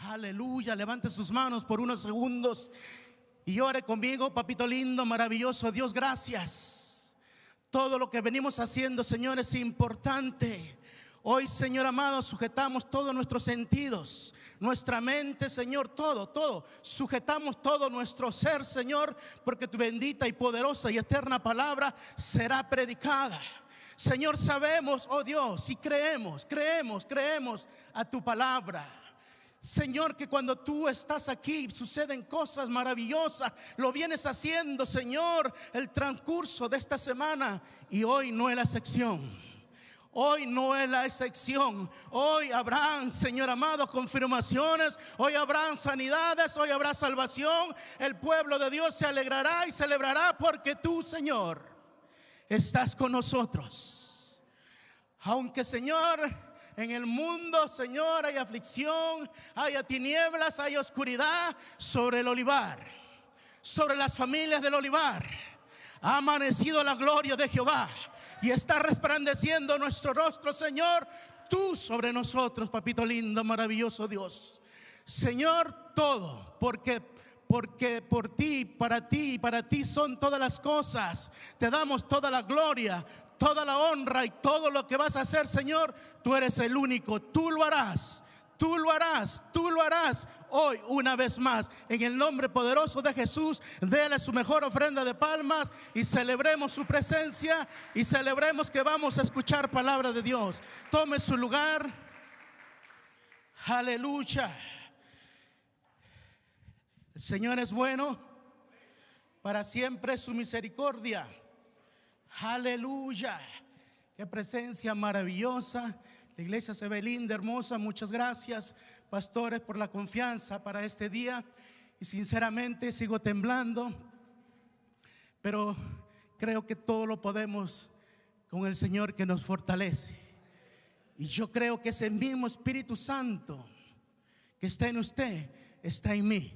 Aleluya. Levante sus manos por unos segundos y ore conmigo. Papito lindo, maravilloso Dios, gracias. Todo lo que venimos haciendo, Señor, es importante. Hoy, Señor amado, sujetamos todos nuestros sentidos, nuestra mente, Señor, todo. Sujetamos todo nuestro ser, Señor, porque tu bendita y poderosa y eterna palabra será predicada. Señor, sabemos, oh Dios, y creemos a tu palabra. Señor, que cuando tú estás aquí suceden cosas maravillosas. Lo vienes haciendo, Señor, el transcurso de esta semana, y hoy no es la excepción. Hoy no es la excepción. Hoy habrán, Señor amado, confirmaciones. Hoy habrán sanidades. Hoy habrá salvación. El pueblo de Dios se alegrará y celebrará porque tú, Señor, estás con nosotros. Aunque, Señor, en el mundo, Señor, hay aflicción, hay tinieblas, hay oscuridad, sobre el olivar, sobre las familias del olivar, ha amanecido la gloria de Jehová y está resplandeciendo nuestro rostro, Señor, tú sobre nosotros, papito lindo, maravilloso Dios. Señor, todo, porque por ti, para ti y para ti son todas las cosas. Te damos toda la gloria, toda la honra y todo lo que vas a hacer, Señor. Tú eres el único, tú lo harás. Tú lo harás hoy una vez más. En el nombre poderoso de Jesús, déle su mejor ofrenda de palmas y celebremos su presencia y celebremos que vamos a escuchar palabra de Dios. Tome su lugar. Aleluya. El Señor es bueno, para siempre su misericordia. Aleluya. Qué presencia maravillosa. La iglesia se ve linda, hermosa. Muchas gracias, pastores, por la confianza para este día. Y sinceramente sigo temblando, pero creo que todo lo podemos con el Señor que nos fortalece. Y yo creo que ese mismo Espíritu Santo que está en usted, está en mí.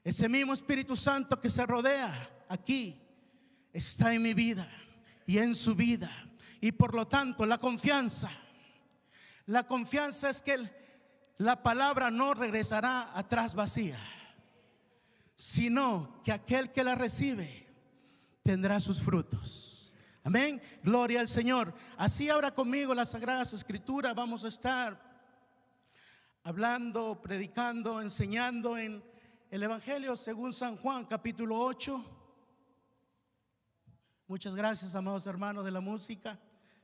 Ese mismo Espíritu Santo que se rodea aquí, está en mi vida y en su vida. Y por lo tanto la confianza es que la palabra no regresará atrás vacía, sino que aquel que la recibe tendrá sus frutos. Amén, gloria al Señor. Así ahora conmigo las Sagradas Escrituras. Vamos a estar hablando, predicando, enseñando en el Evangelio según San Juan, capítulo 8. Muchas gracias, amados hermanos de la música.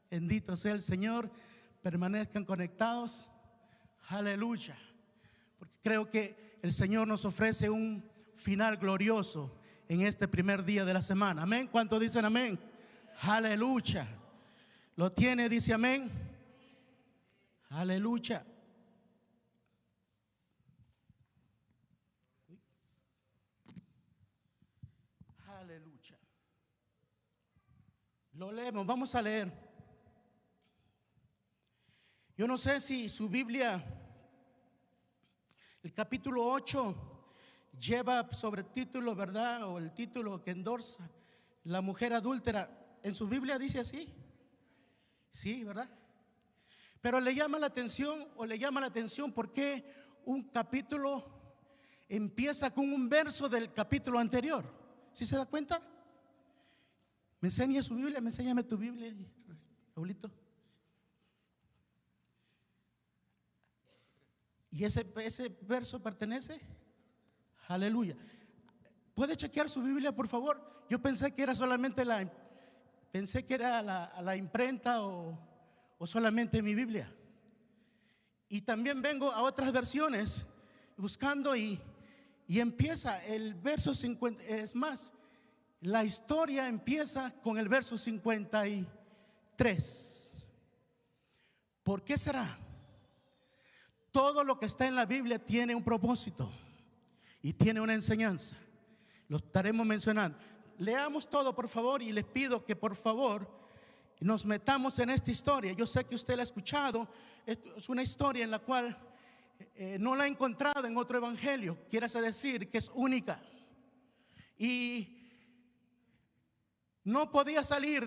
Bendito sea el Señor. Permanezcan conectados. Aleluya. Porque creo que el Señor nos ofrece un final glorioso en este primer día de la semana. Amén. ¿Cuántos dicen amén? Aleluya. ¿Lo tiene? Dice amén. Aleluya. Aleluya. Lo leemos, vamos a leer. Yo no sé si su Biblia, el capítulo 8, lleva sobre título, ¿verdad? O el título que endorsa, la mujer adúltera. En su Biblia dice así. Sí, ¿verdad? Pero le llama la atención porque un capítulo empieza con un verso del capítulo anterior. ¿Sí se da cuenta? ¿Me enseña su Biblia? Enséñame tu Biblia, Raulito. ¿Y ese verso pertenece? Aleluya. ¿Puede chequear su Biblia, por favor? Yo pensé que era solamente la imprenta o solamente mi Biblia. Y también vengo a otras versiones buscando y empieza el verso 50. Es más, la historia empieza con el verso 53. ¿Por qué será? Todo lo que está en la Biblia tiene un propósito y tiene una enseñanza. Lo estaremos mencionando. Leamos todo, por favor, y les pido que por favor nos metamos en esta historia. Yo sé que usted la ha escuchado. Es una historia en la cual no la ha encontrado en otro evangelio. Quiere decir que es única. Y no podía salir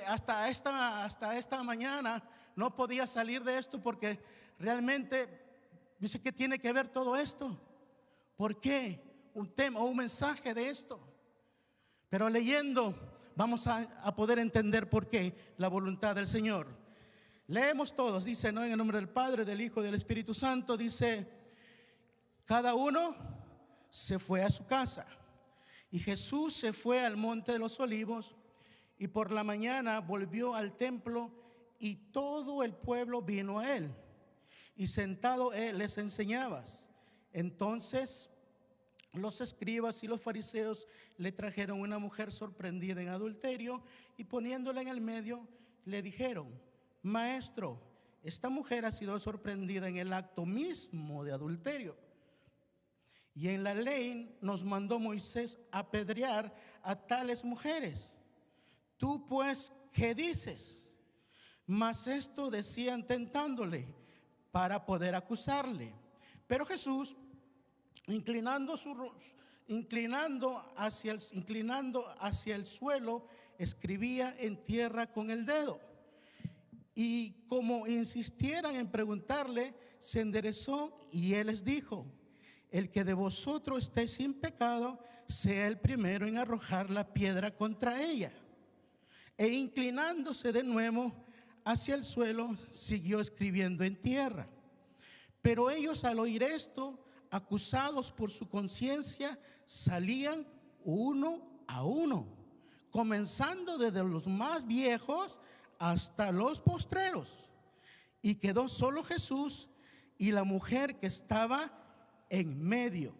hasta esta mañana. No podía salir de esto porque realmente Dice, ¿qué tiene que ver todo esto? ¿Por qué un tema o un mensaje de esto? Pero leyendo vamos a poder entender por qué la voluntad del Señor. Leemos todos, dice, ¿no? En el nombre del Padre, del Hijo y del Espíritu Santo, dice, cada uno se fue a su casa. Y Jesús se fue al monte de los olivos y por la mañana volvió al templo y todo el pueblo vino a él. Y sentado él les enseñaba. Entonces los escribas y los fariseos le trajeron una mujer sorprendida en adulterio y poniéndola en el medio le dijeron, Maestro, esta mujer ha sido sorprendida en el acto mismo de adulterio. Y en la ley nos mandó Moisés apedrear a tales mujeres. Tú pues, ¿qué dices? Mas esto decían tentándole para poder acusarle. Pero Jesús, inclinando hacia el suelo, escribía en tierra con el dedo. Y como insistieran en preguntarle, se enderezó y él les dijo, el que de vosotros esté sin pecado, sea el primero en arrojar la piedra contra ella. E inclinándose de nuevo hacia el suelo, siguió escribiendo en tierra. Pero ellos al oír esto, acusados por su conciencia, salían uno a uno, comenzando desde los más viejos hasta los postreros. Y quedó solo Jesús y la mujer que estaba en medio.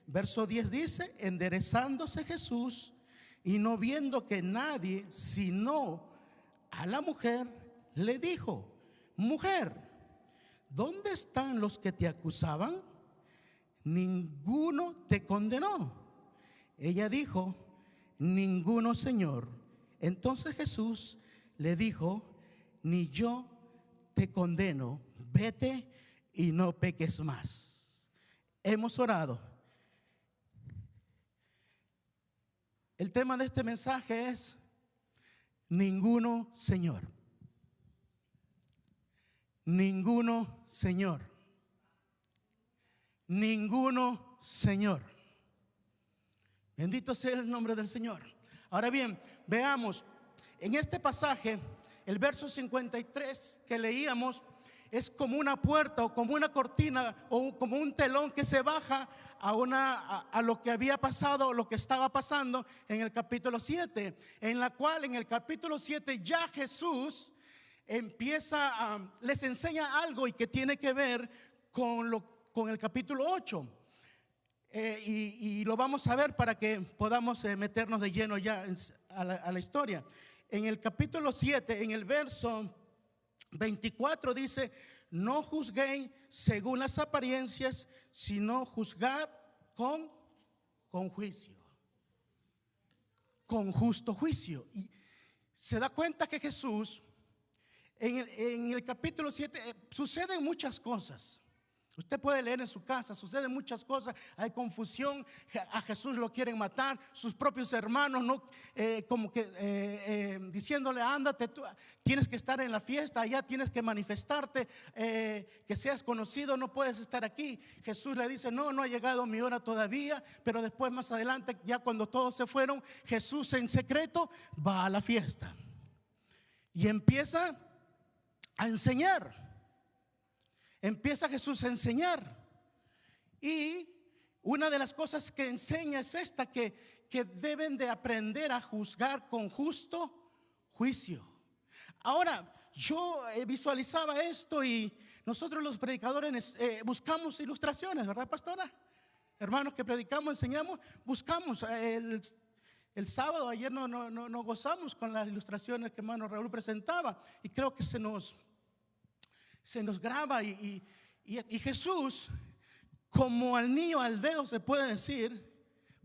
Verso 10 dice, enderezándose Jesús y no viendo que nadie sino a la mujer, le dijo, mujer, ¿dónde están los que te acusaban? Ninguno te condenó. Ella dijo, ninguno, Señor. Entonces Jesús le dijo, ni yo te condeno, vete y no peques más. Hemos orado. El tema de este mensaje es ninguno, Señor. Ninguno, Señor. Ninguno, Señor. Bendito sea el nombre del Señor. Ahora bien, veamos, en este pasaje, el verso 53 que leíamos, es como una puerta o como una cortina o como un telón que se baja a lo que había pasado o lo que estaba pasando en el capítulo 7, en la cual en el capítulo 7 ya Jesús les enseña algo y que tiene que ver con el capítulo 8. Y lo vamos a ver para que podamos meternos de lleno ya a la historia. En el capítulo 7, en el verso 24 dice, no juzguéis según las apariencias, sino juzgad con juicio, con justo juicio. Y se da cuenta que Jesús en el capítulo 7 suceden muchas cosas. Usted puede leer en su casa, suceden muchas cosas, hay confusión, a Jesús lo quieren matar, sus propios hermanos diciéndole, ándate, tú tienes que estar en la fiesta, allá tienes que manifestarte, que seas conocido, no puedes estar aquí. Jesús le dice, no ha llegado mi hora todavía, pero después más adelante, ya cuando todos se fueron, Jesús en secreto va a la fiesta y empieza a enseñar. Empieza Jesús a enseñar. Y una de las cosas que enseña es esta, que deben de aprender a juzgar con justo juicio. Ahora, yo visualizaba esto y nosotros los predicadores buscamos ilustraciones, ¿verdad, pastora? Hermanos que predicamos, enseñamos, buscamos. El sábado, ayer no gozamos con las ilustraciones que hermano Raúl presentaba y creo que se nos graba y Jesús, como al niño al dedo se puede decir,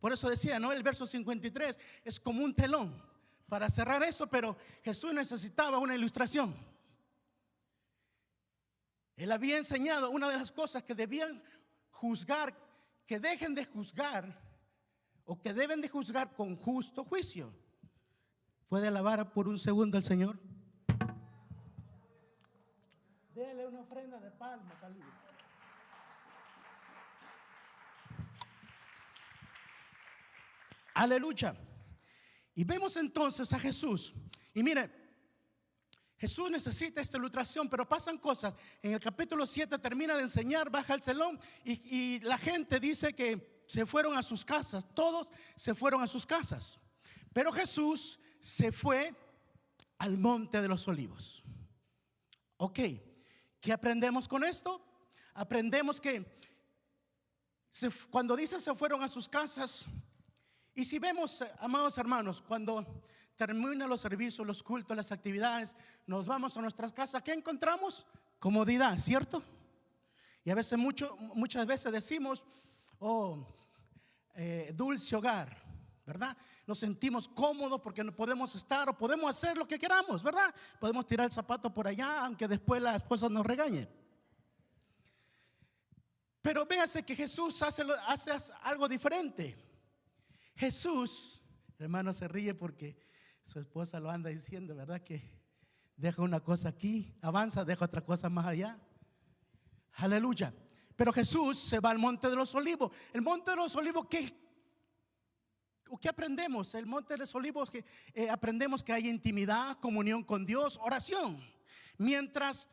por eso decía, ¿no? El verso 53 es como un telón para cerrar eso, pero Jesús necesitaba una ilustración. Él había enseñado una de las cosas que debían juzgar, que dejen de juzgar o que deben de juzgar con justo juicio. ¿Puede alabar por un segundo al Señor? Dele una ofrenda de palmas al Dios. Aleluya. Y vemos entonces a Jesús. Y mire, Jesús necesita esta ilustración, pero pasan cosas. En el capítulo 7 termina de enseñar, baja al celón y la gente dice que se fueron a sus casas. Todos se fueron a sus casas. Pero Jesús se fue al monte de los olivos. Ok, ¿qué aprendemos con esto? Aprendemos que cuando dice se fueron a sus casas, y si vemos, amados hermanos, cuando terminan los servicios, los cultos, las actividades, nos vamos a nuestras casas, ¿qué encontramos? Comodidad, ¿cierto? Y a veces, muchas veces decimos, dulce hogar, ¿verdad? Nos sentimos cómodos porque no podemos estar o podemos hacer lo que queramos, ¿verdad? Podemos tirar el zapato por allá, aunque después la esposa nos regañe. Pero véase que Jesús hace algo diferente. Jesús, hermano, se ríe porque su esposa lo anda diciendo, ¿verdad? Que deja una cosa aquí, avanza, deja otra cosa más allá. Aleluya. Pero Jesús se va al monte de los olivos. El monte de los olivos, ¿qué aprendemos? El monte de los olivos, que aprendemos que hay intimidad, comunión con Dios, oración. Mientras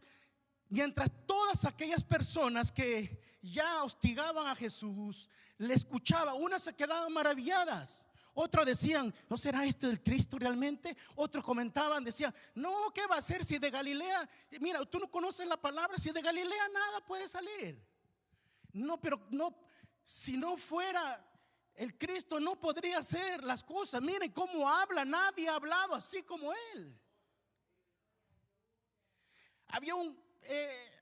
todas aquellas personas que ya hostigaban a Jesús le escuchaban, unas se quedaban maravilladas, otros decían, ¿no será este el Cristo realmente? Otros comentaban, decían, no, ¿qué va a ser si de Galilea? Mira, tú no conoces la palabra, si de Galilea nada puede salir. No, pero no, si no fuera el Cristo no podría hacer las cosas. Miren cómo habla, nadie ha hablado así como él.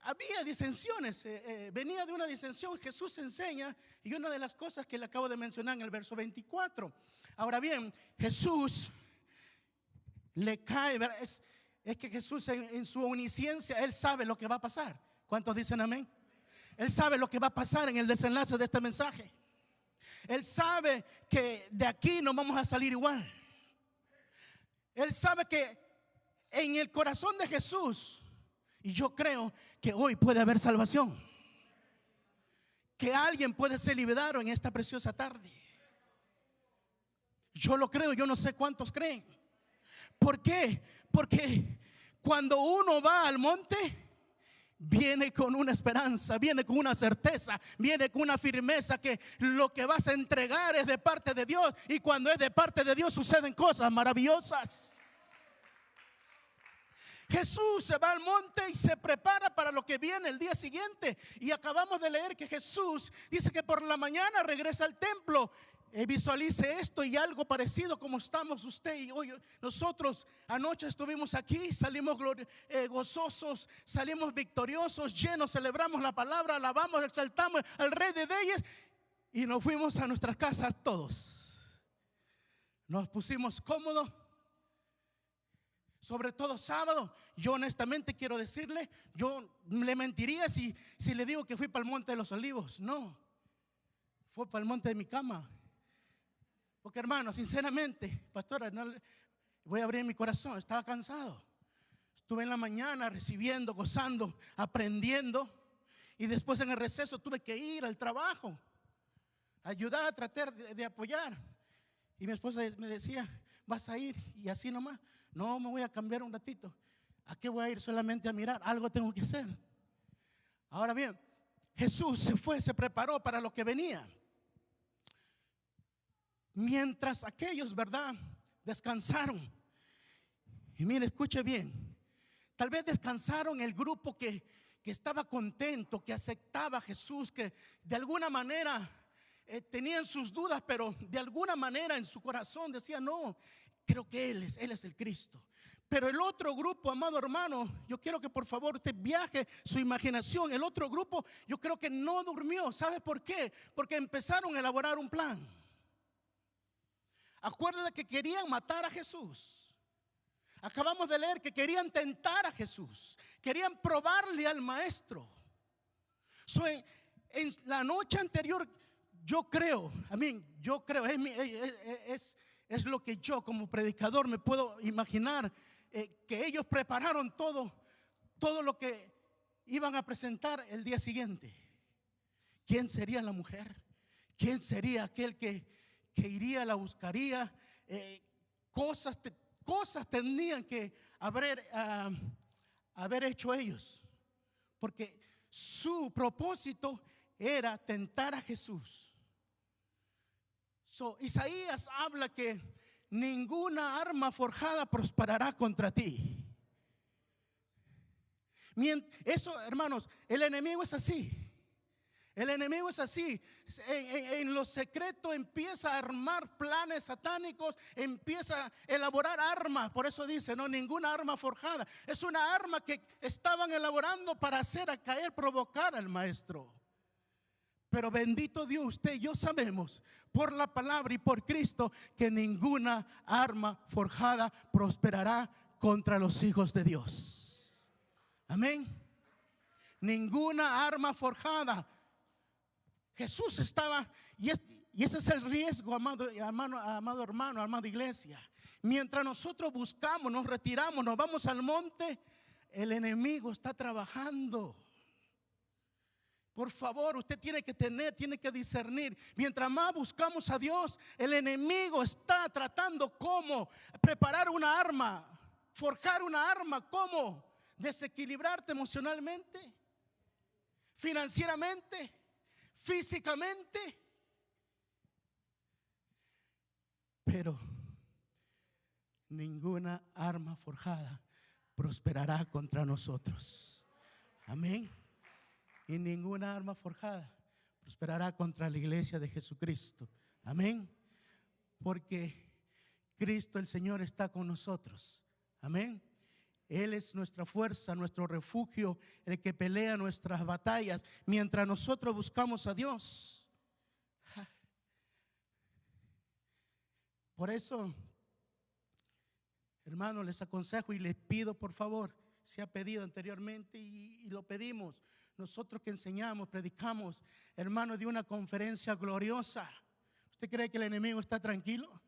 Había disensiones, venía de una disensión. Jesús enseña, y una de las cosas que le acabo de mencionar en el verso 24. Ahora bien, Jesús le cae, es que Jesús en su omnisciencia, Él sabe lo que va a pasar. ¿Cuántos dicen amén? Él sabe lo que va a pasar en el desenlace de este mensaje. Él sabe que de aquí no vamos a salir igual. Él sabe que en el corazón de Jesús, y yo creo que hoy puede haber salvación, que alguien puede ser liberado en esta preciosa tarde. Yo lo creo, yo no sé cuántos creen. ¿Por qué? Porque cuando uno va al monte, viene con una esperanza, viene con una certeza, viene con una firmeza que lo que vas a entregar es de parte de Dios. Y cuando es de parte de Dios suceden cosas maravillosas. Jesús se va al monte y se prepara para lo que viene el día siguiente. Y acabamos de leer que Jesús dice que por la mañana regresa al templo. Visualice esto y algo parecido como estamos usted y hoy. Nosotros anoche estuvimos aquí, salimos gozosos, salimos victoriosos, llenos, celebramos la palabra, alabamos, exaltamos al Rey de Reyes y nos fuimos a nuestras casas todos. Nos pusimos cómodos. Sobre todo sábado. Yo honestamente quiero decirle, yo le mentiría si le digo que fui para el monte de los olivos. No, fue para el monte de mi cama. Porque hermano, sinceramente, pastora, no, voy a abrir mi corazón, estaba cansado. Estuve en la mañana recibiendo, gozando, aprendiendo. Y después en el receso tuve que ir al trabajo, ayudar, a tratar de apoyar. Y mi esposa me decía, ¿vas a ir? Y así nomás. No, me voy a cambiar un ratito. ¿A qué voy a ir? Solamente a mirar. Algo tengo que hacer. Ahora bien, Jesús se fue, se preparó para lo que venía. Mientras aquellos, ¿verdad?, descansaron. Y mire, escuche bien. Tal vez descansaron el grupo que estaba contento, que aceptaba a Jesús, que de alguna manera tenían sus dudas, pero de alguna manera en su corazón decía, no, creo que Él es el Cristo. Pero el otro grupo, amado hermano, yo quiero que por favor usted viaje su imaginación. El otro grupo, yo creo que no durmió. ¿Sabe por qué? Porque empezaron a elaborar un plan. Acuérdate que querían matar a Jesús. Acabamos de leer que querían tentar a Jesús, querían probarle al maestro. En la noche anterior, yo creo, es lo que yo como predicador me puedo imaginar, que ellos prepararon todo lo que iban a presentar el día siguiente. ¿Quién sería la mujer? ¿Quién sería aquel que que iría, la buscaría. Cosas tenían que haber hecho ellos, porque su propósito era tentar a Jesús. Isaías habla que ninguna arma forjada prosperará contra ti. Eso, hermanos, el enemigo es así. El enemigo es así. En lo secreto empieza a armar planes satánicos, empieza a elaborar armas. Por eso dice, no, ninguna arma forjada. Es una arma que estaban elaborando para hacer a caer, provocar al maestro. Pero bendito Dios, usted y yo sabemos por la palabra y por Cristo que ninguna arma forjada prosperará contra los hijos de Dios. Amén. Ninguna arma forjada. Jesús estaba, y ese es el riesgo, amado hermano, amada iglesia. Mientras nosotros buscamos, nos retiramos, nos vamos al monte, el enemigo está trabajando. Por favor, usted tiene que discernir. Mientras más buscamos a Dios, el enemigo está tratando cómo preparar una arma, forjar una arma, cómo desequilibrarte emocionalmente, financieramente, físicamente. Pero ninguna arma forjada prosperará contra nosotros. Amén. Y ninguna arma forjada prosperará contra la iglesia de Jesucristo. Amén. Porque Cristo el Señor está con nosotros. Amén. Él es nuestra fuerza, nuestro refugio, el que pelea nuestras batallas mientras nosotros buscamos a Dios. Por eso, hermanos, les aconsejo y les pido, por favor, se ha pedido anteriormente y lo pedimos. Nosotros que enseñamos, predicamos, hermano, de una conferencia gloriosa. ¿Usted cree que el enemigo está tranquilo?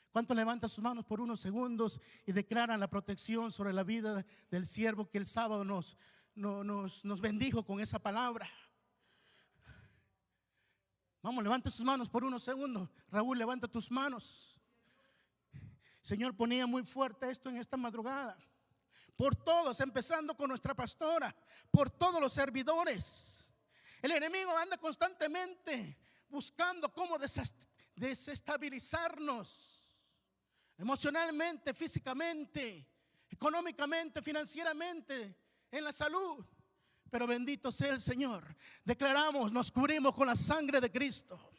¿Cuántos levantan sus manos por unos segundos y declaran la protección sobre la vida del siervo que el sábado nos bendijo con esa palabra? Vamos, levante sus manos por unos segundos. Raúl, levanta tus manos. Señor, ponía muy fuerte esto en esta madrugada. Por todos, empezando con nuestra pastora, por todos los servidores. El enemigo anda constantemente buscando cómo desestabilizarnos emocionalmente, físicamente, económicamente, financieramente, en la salud. Pero bendito sea el Señor. Declaramos, nos cubrimos con la sangre de Cristo.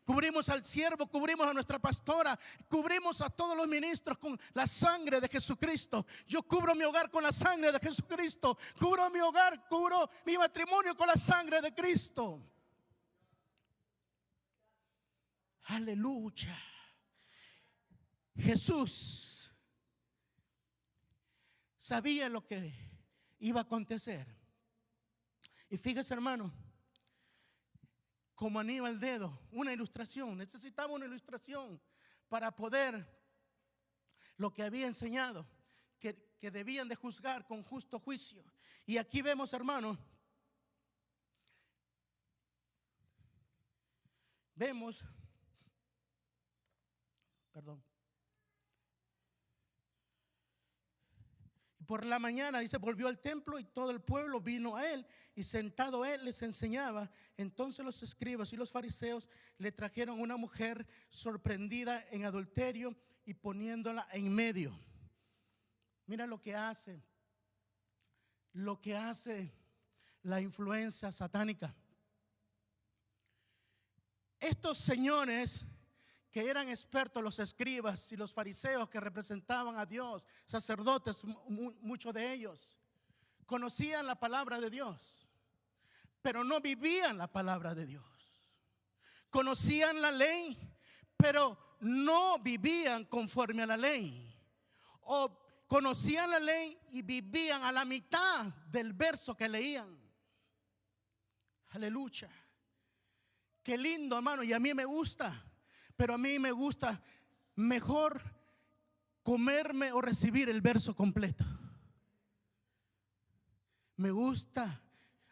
Cubrimos al siervo, cubrimos a nuestra pastora, cubrimos a todos los ministros con la sangre de Jesucristo. Yo cubro mi hogar con la sangre de Jesucristo. Cubro mi hogar, cubro mi matrimonio con la sangre de Cristo. Aleluya. Jesús sabía lo que iba a acontecer. Y fíjese, hermano, como anillo al dedo, una ilustración. Necesitaba una ilustración para poder lo que había enseñado, que debían de juzgar con justo juicio. Y aquí vemos, hermano, por la mañana, dice, volvió al templo y todo el pueblo vino a él, y sentado él les enseñaba. Entonces los escribas y los fariseos le trajeron una mujer sorprendida en adulterio y poniéndola en medio. Mira lo que hace la influencia satánica. Estos señores que eran expertos, los escribas y los fariseos que representaban a Dios, sacerdotes, muchos de ellos, conocían la palabra de Dios, pero no vivían la palabra de Dios. Conocían la ley, pero no vivían conforme a la ley. O conocían la ley y vivían a la mitad del verso que leían. Aleluya. Qué lindo, hermano, y a mí me gusta. Pero a mí me gusta mejor comerme o recibir el verso completo. Me gusta,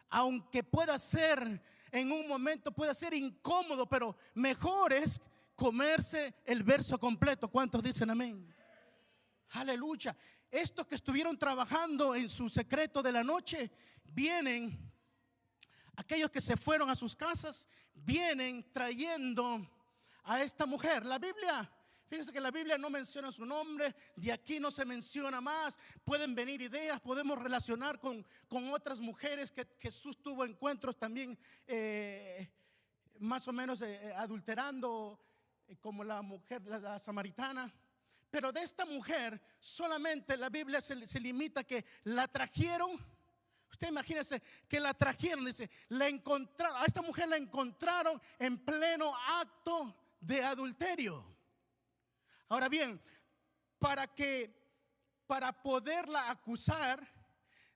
aunque pueda ser en un momento, pueda ser incómodo, pero mejor es comerse el verso completo. ¿Cuántos dicen amén? Aleluya. Estos que estuvieron trabajando en su secreto de la noche, vienen, aquellos que se fueron a sus casas, vienen trayendo a esta mujer. La Biblia, fíjense que la Biblia no menciona su nombre, de aquí no se menciona más. Pueden venir ideas, podemos relacionar con otras mujeres que Jesús tuvo encuentros también, más o menos adulterando, como la mujer, la samaritana. Pero de esta mujer solamente la Biblia se limita a que la trajeron. Usted imagínese que la trajeron, dice, la encontraron, a esta mujer la encontraron en pleno acto de adulterio. Ahora bien, para poderla acusar,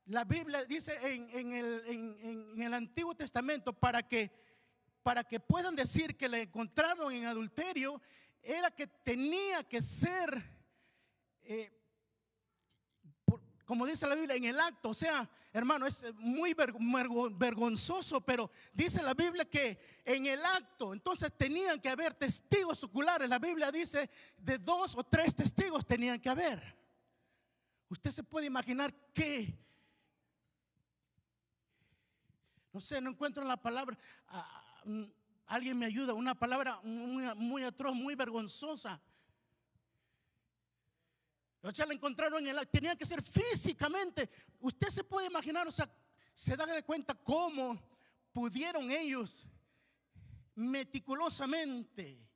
la Biblia dice en el Antiguo Testamento, para que puedan decir que la encontraron en adulterio, era que tenía que ser, como dice la Biblia, en el acto. O sea, hermano, es muy vergonzoso, pero dice la Biblia que en el acto, entonces tenían que haber testigos oculares. La Biblia dice de 2 o 3 testigos tenían que haber. Usted se puede imaginar que, no sé, no encuentro la palabra. Alguien me ayuda, una palabra muy atroz, muy vergonzosa. O sea, la encontraron en el, tenía que ser físicamente. Usted se puede imaginar, o sea, se da de cuenta cómo pudieron ellos meticulosamente,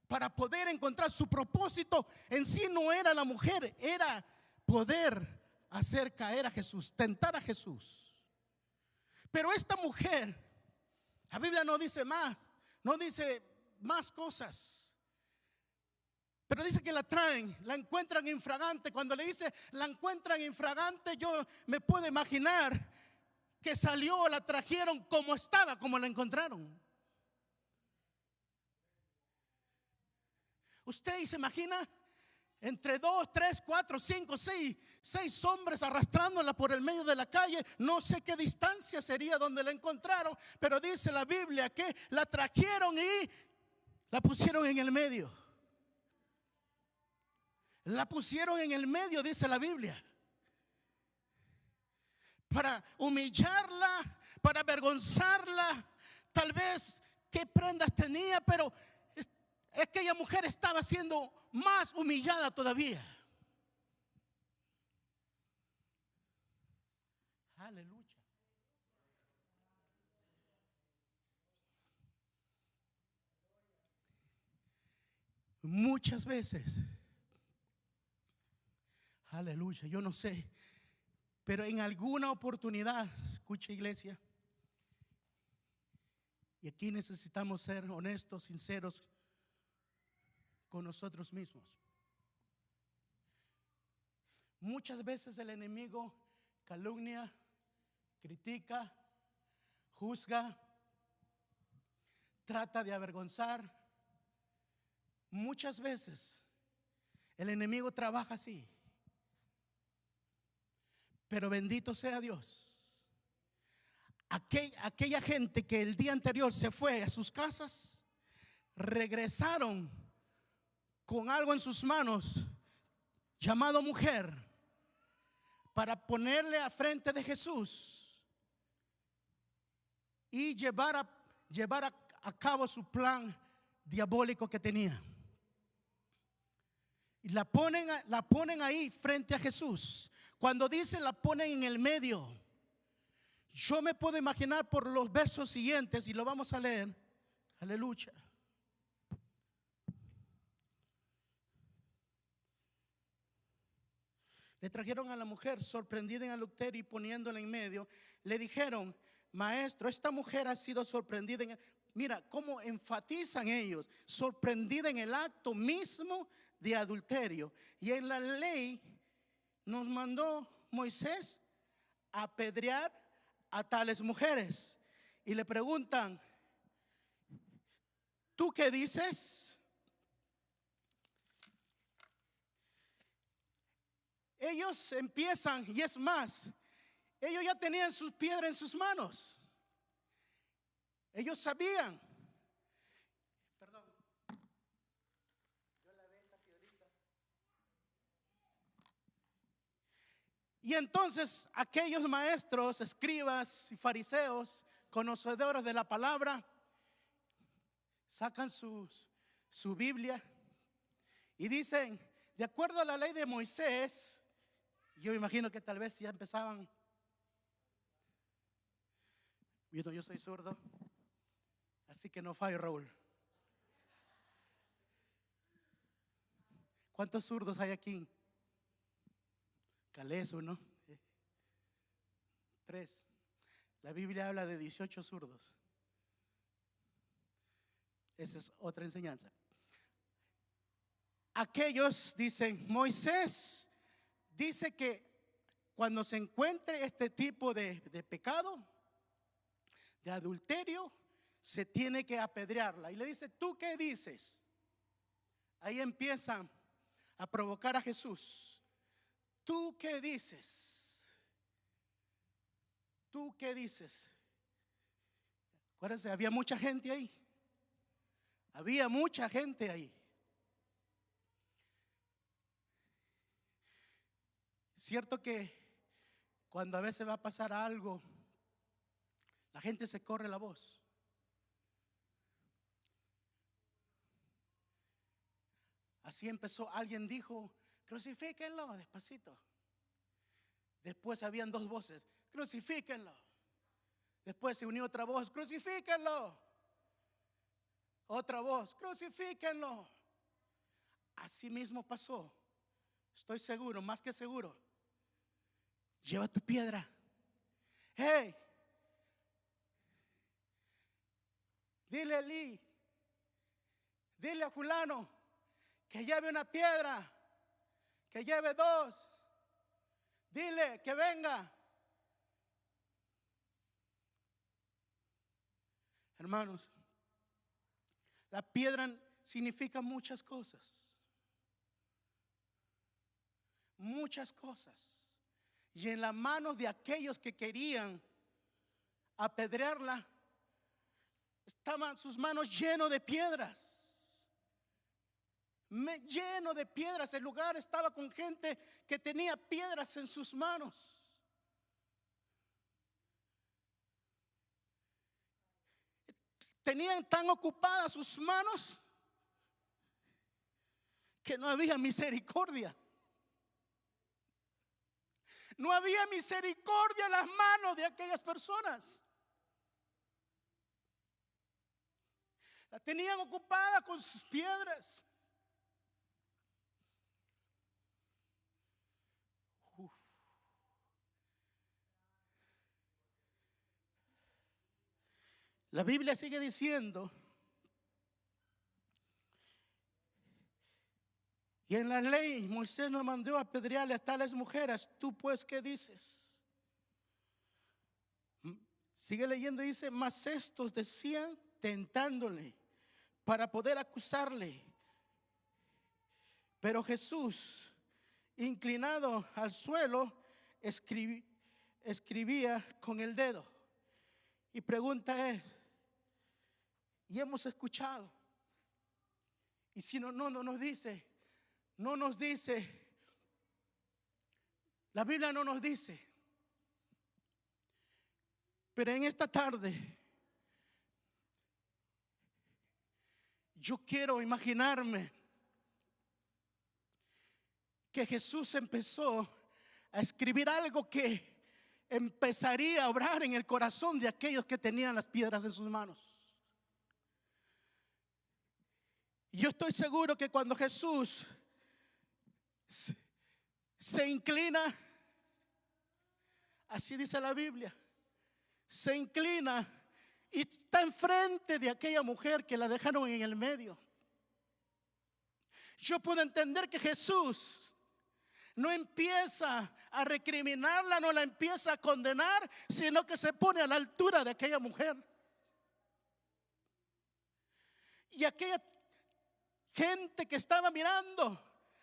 para poder encontrar su propósito en sí. No era la mujer, era poder hacer caer a Jesús, tentar a Jesús. Pero esta mujer, la Biblia no dice más, no dice más cosas, pero dice que la traen, la encuentran infragante. Cuando le dice la encuentran infragante, yo me puedo imaginar que salió, la trajeron como estaba, como la encontraron. Usted se imagina entre 2, 3, 4, 5, 6 hombres arrastrándola por el medio de la calle. No sé qué distancia sería donde la encontraron, pero dice la Biblia que la trajeron y la pusieron en el medio. La pusieron en el medio, dice la Biblia, para humillarla, para avergonzarla. Tal vez qué prendas tenía, pero aquella mujer estaba siendo más humillada todavía. Aleluya. Muchas veces, aleluya, yo no sé, pero en alguna oportunidad, escucha, iglesia, y aquí necesitamos ser honestos, sinceros con nosotros mismos. Muchas veces el enemigo calumnia, critica, juzga, trata de avergonzar. Muchas veces el enemigo trabaja así. Pero bendito sea Dios. Aquella gente que el día anterior se fue a sus casas, regresaron con algo en sus manos llamado mujer, para ponerle a frente de Jesús y llevar a cabo su plan diabólico que tenía. Y la ponen ahí frente a Jesús. Cuando dice la ponen en el medio, yo me puedo imaginar por los versos siguientes, y lo vamos a leer. Aleluya. Le trajeron a la mujer sorprendida en adulterio y poniéndola en medio. Le dijeron: maestro, esta mujer ha sido sorprendida en mira cómo enfatizan ellos, sorprendida en el acto mismo de adulterio. Y en la ley nos mandó Moisés a apedrear a tales mujeres. Y le preguntan: ¿tú qué dices? Ellos empiezan, y es más, ellos ya tenían sus piedras en sus manos. Ellos sabían, Y entonces aquellos maestros, escribas y fariseos, conocedores de la palabra, sacan su Biblia y dicen, de acuerdo a la ley de Moisés, yo me imagino que tal vez ya empezaban. Yo soy zurdo, así que no fallo, Raúl. ¿Cuántos zurdos hay aquí? Calés, uno, 3. La Biblia habla de 18 zurdos. Esa es otra enseñanza. Aquellos dicen, Moisés dice que cuando se encuentre este tipo de pecado, de adulterio, se tiene que apedrearla. Y le dice, ¿tú qué dices? Ahí empiezan a provocar a Jesús. ¿Tú qué dices? ¿Tú qué dices? Acuérdense, había mucha gente ahí. Había mucha gente ahí. Cierto que cuando a veces va a pasar algo, la gente se corre la voz. Así empezó, alguien dijo, crucifíquenlo, despacito. Después habían 2 voces, crucifíquenlo. Después se unió otra voz, crucifíquenlo. Otra voz, crucifíquenlo. Así mismo pasó. Estoy seguro, más que seguro. Lleva tu piedra. Hey, dile a Eli, dile a fulano que lleve una piedra, que lleve 2. Dile que venga. Hermanos, la piedra significa muchas cosas. Muchas cosas. Y en las manos de aquellos que querían apedrearla, estaban sus manos llenas de piedras. Lleno de piedras. El lugar estaba con gente que tenía piedras en sus manos. Tenían tan ocupadas sus manos que no había misericordia. No había misericordia en las manos de aquellas personas. La tenían ocupada con sus piedras. La Biblia sigue diciendo, y en la ley Moisés nos mandó a apedrearle a tales mujeres. ¿Tú pues qué dices? Sigue leyendo y dice, mas estos decían tentándole para poder acusarle. Pero Jesús, inclinado al suelo, escribía con el dedo. Y pregunta es, y hemos escuchado, y si no nos dice, la Biblia no nos dice, pero en esta tarde yo quiero imaginarme que Jesús empezó a escribir algo que empezaría a obrar en el corazón de aquellos que tenían las piedras en sus manos. Y yo estoy seguro que cuando Jesús se inclina, así dice la Biblia, se inclina y está enfrente de aquella mujer que la dejaron en el medio. Yo puedo entender que Jesús no empieza a recriminarla, no la empieza a condenar, sino que se pone a la altura de aquella mujer. Y aquella gente que estaba mirando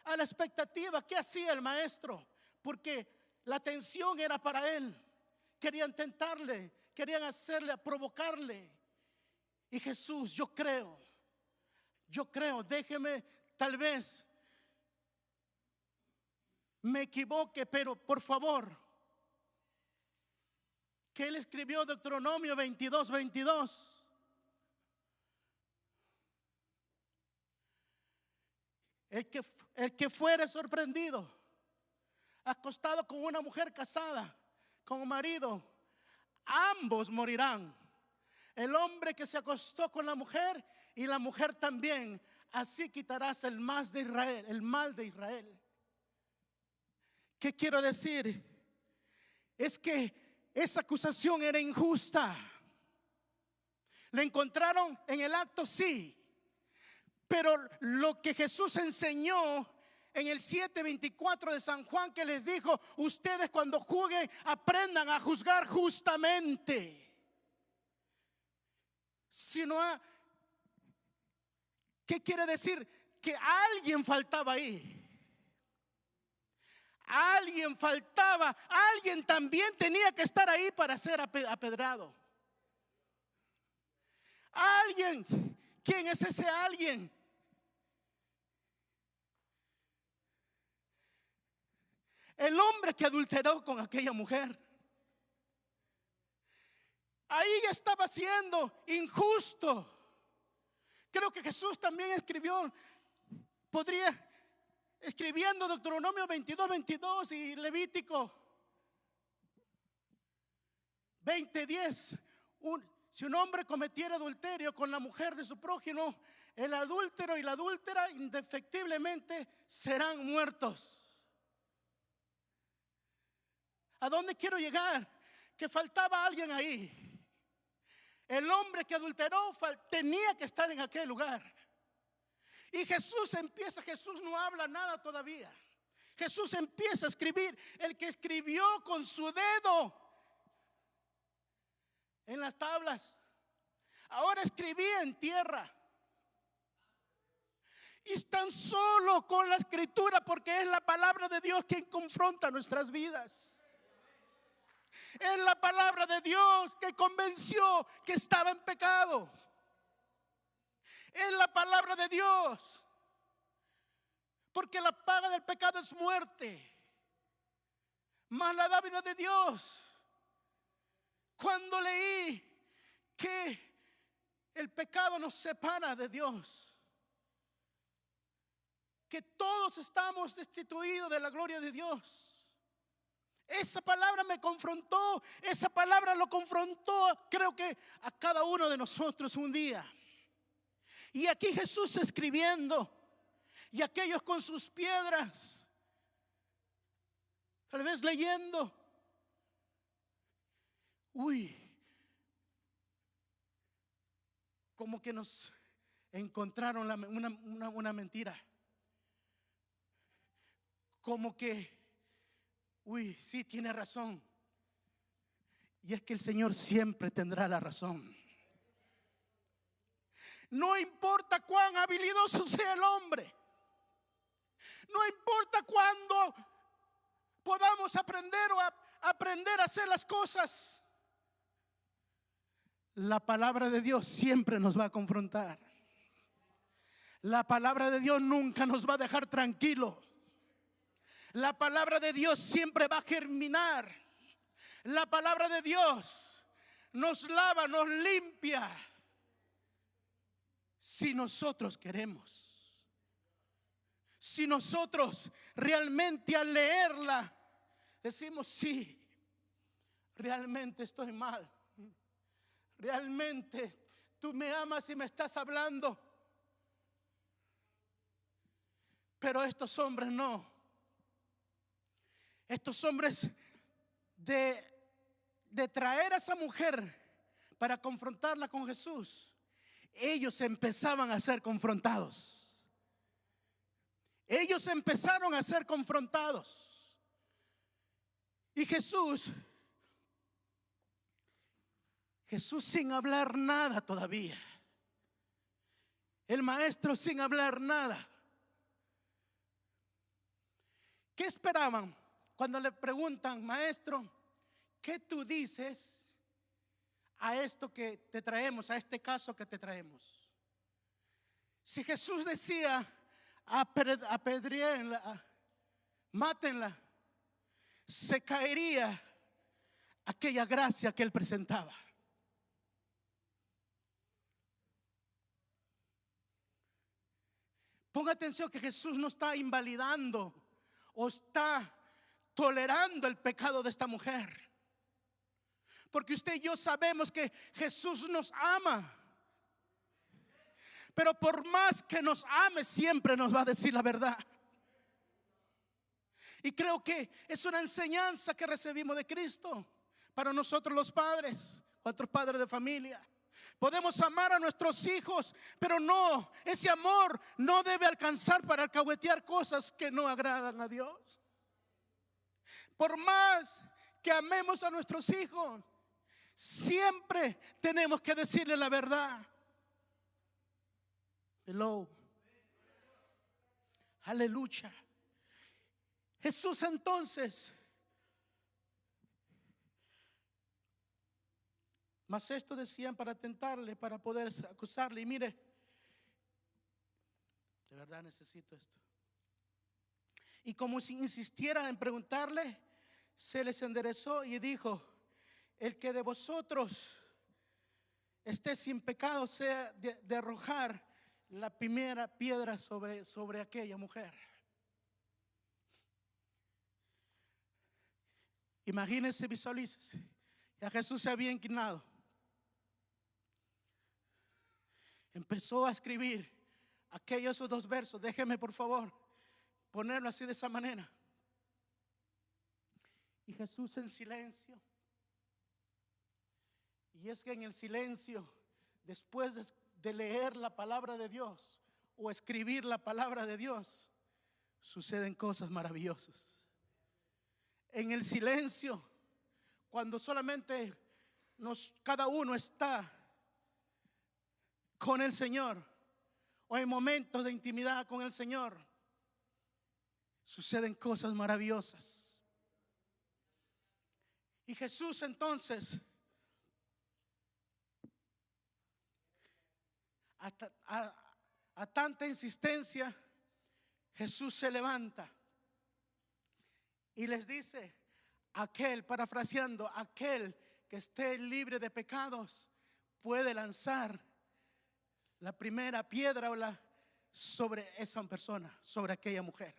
a la expectativa, ¿qué hacía el maestro? Porque la atención era para él. Querían tentarle, querían hacerle, provocarle. Y Jesús, yo creo, déjeme tal vez me equivoque, pero por favor, que él escribió Deuteronomio 22:22. El que fuere sorprendido, acostado con una mujer casada, con un marido, ambos morirán. El hombre que se acostó con la mujer y la mujer también. Así quitarás el mal de Israel. ¿Qué quiero decir? Es que esa acusación era injusta. ¿Le encontraron en el acto? Sí. Pero lo que Jesús enseñó en el 7:24 de San Juan, que les dijo: ustedes cuando juzguen, aprendan a juzgar justamente. ¿Qué quiere decir? Que alguien faltaba ahí. Alguien faltaba. Alguien también tenía que estar ahí para ser apedrado. Alguien. ¿Quién es ese alguien? El hombre que adulteró con aquella mujer. Ahí ya estaba siendo injusto. Creo que Jesús también escribiendo Deuteronomio 22:22 y Levítico 20:10. Si un hombre cometiera adulterio con la mujer de su prójimo, el adúltero y la adúltera indefectiblemente serán muertos. ¿A dónde quiero llegar? Que faltaba alguien ahí. El hombre que adulteró tenía que estar en aquel lugar. Y Jesús no habla nada todavía. Jesús empieza a escribir. El que escribió con su dedo en las tablas, ahora escribía en tierra. Y tan solo con la escritura, porque es la palabra de Dios quien confronta nuestras vidas. Es la palabra de Dios que convenció que estaba en pecado. Es la palabra de Dios. Porque la paga del pecado es muerte, mas la dádiva de Dios. Cuando leí que el pecado nos separa de Dios, que todos estamos destituidos de la gloria de Dios, esa palabra me confrontó. Esa palabra lo confrontó, creo que a cada uno de nosotros un día. Y aquí Jesús escribiendo, y aquellos con sus piedras, tal vez leyendo. Como que nos encontraron una mentira. Como que sí, tiene razón. Y es que el Señor siempre tendrá la razón. No importa cuán habilidoso sea el hombre, no importa cuándo podamos aprender a hacer las cosas, la palabra de Dios siempre nos va a confrontar. La palabra de Dios nunca nos va a dejar tranquilos. La palabra de Dios siempre va a germinar. La palabra de Dios nos lava, nos limpia, si nosotros queremos. Si nosotros realmente al leerla decimos: sí, realmente estoy mal. Realmente tú me amas y me estás hablando. Pero estos hombres no. Estos hombres de traer a esa mujer para confrontarla con Jesús, ellos empezaban a ser confrontados. Ellos empezaron a ser confrontados. Y Jesús sin hablar nada todavía. El maestro sin hablar nada. ¿Qué esperaban? Cuando le preguntan: maestro, ¿qué tú dices a esto que te traemos, a este caso que te traemos? Si Jesús decía: apedréenla, mátenla, se caería aquella gracia que él presentaba. Ponga atención que Jesús no está invalidando o está tolerando el pecado de esta mujer, porque usted y yo sabemos que Jesús nos ama, pero por más que nos ame, siempre nos va a decir la verdad. Y creo que es una enseñanza que recibimos de Cristo para nosotros los padres. ¿Cuántos padres de familia? Podemos amar a nuestros hijos, pero no, ese amor no debe alcanzar para alcahuetear cosas que no agradan a Dios. Por más que amemos a nuestros hijos, siempre tenemos que decirle la verdad. Hello. Aleluya. Jesús entonces, mas esto decían para tentarle, para poder acusarle. Y mire, de verdad necesito esto. Y como si insistiera en preguntarle, se les enderezó y dijo: el que de vosotros esté sin pecado, sea de arrojar la primera piedra sobre aquella mujer. Imagínense, visualícese. Ya Jesús se había inclinado, empezó a escribir aquellos 2 versos. Déjeme por favor ponerlo así, de esa manera. Y Jesús en silencio. Y es que en el silencio, después de leer la palabra de Dios o escribir la palabra de Dios, suceden cosas maravillosas. En el silencio, cuando solamente cada uno está con el Señor, o en momentos de intimidad con el Señor, suceden cosas maravillosas. Y Jesús entonces, a tanta insistencia, Jesús se levanta y les dice: parafraseando, aquel que esté libre de pecados puede lanzar la primera piedra sobre esa persona, sobre aquella mujer.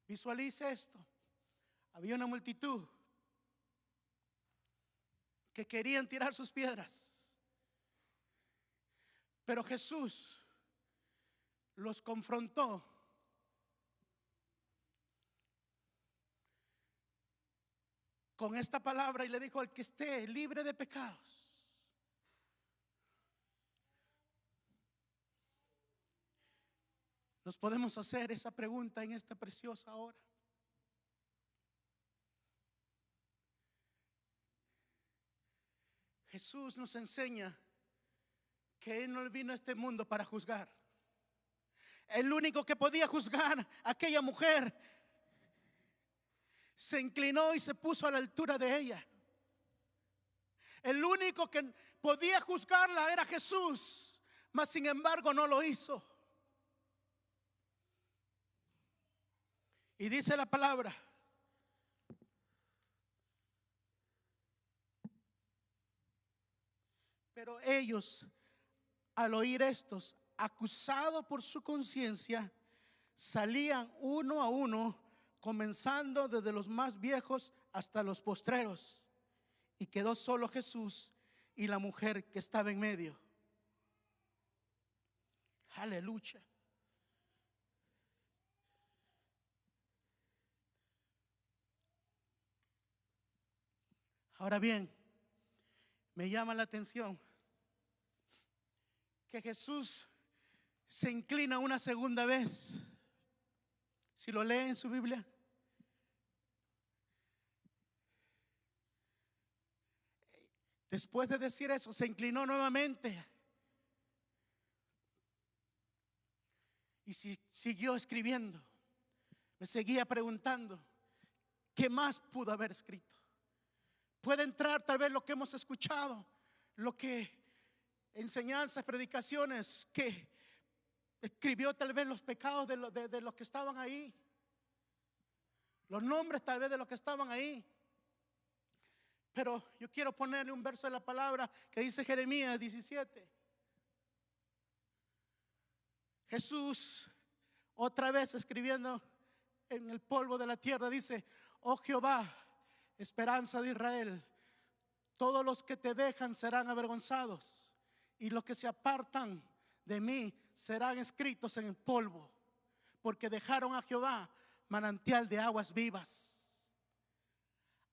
Visualice esto. Había una multitud que querían tirar sus piedras, pero Jesús los confrontó con esta palabra y le dijo: el que esté libre de pecados. Nos podemos hacer esa pregunta en esta preciosa hora. Jesús nos enseña que Él no vino a este mundo para juzgar. El único que podía juzgar a aquella mujer se inclinó y se puso a la altura de ella. El único que podía juzgarla era Jesús, mas sin embargo no lo hizo. Y dice la palabra: pero ellos, al oír estos, acusados por su conciencia, salían uno a uno, comenzando desde los más viejos hasta los postreros, y quedó solo Jesús y la mujer que estaba en medio. Aleluya. Ahora bien, me llama la atención que Jesús se inclina una segunda vez. Si lo lee en su Biblia, después de decir eso, se inclinó nuevamente y siguió escribiendo. Me seguía preguntando: ¿qué más pudo haber escrito? Puede entrar tal vez lo que hemos escuchado, lo que enseñanzas, predicaciones que escribió, tal vez los pecados de los que estaban ahí. los nombres tal vez de los que estaban ahí. Pero yo quiero ponerle un verso de la palabra que dice Jeremías 17. Jesús, otra vez escribiendo en el polvo de la tierra, dice: oh Jehová, esperanza de Israel, todos los que te dejan serán avergonzados, y los que se apartan de mí serán escritos en el polvo, porque dejaron a Jehová, manantial de aguas vivas.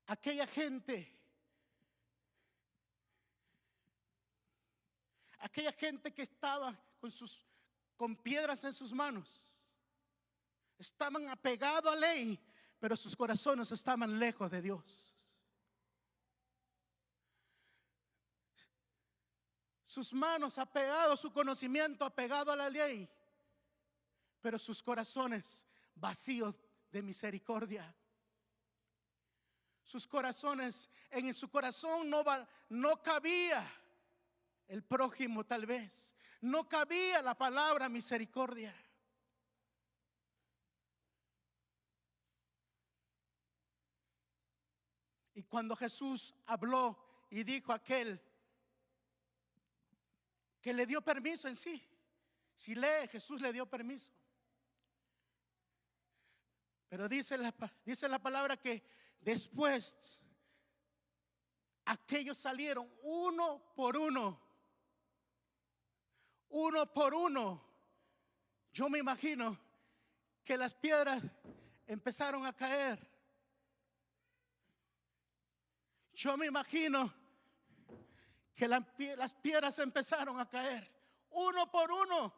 Aquella gente que estaba con piedras en sus manos, estaban apegados a la ley, pero sus corazones estaban lejos de Dios. Sus manos apegados, su conocimiento apegado a la ley, pero sus corazones vacíos de misericordia. Sus corazones, en su corazón no cabía el prójimo, tal vez no cabía la palabra misericordia. Y cuando Jesús habló y dijo a aquel que le dio permiso en sí, si lee, Jesús le dio permiso. Pero dice la palabra que después aquellos salieron uno por uno. Yo me imagino que las piedras empezaron a caer. Yo me imagino que las piedras empezaron a caer uno por uno.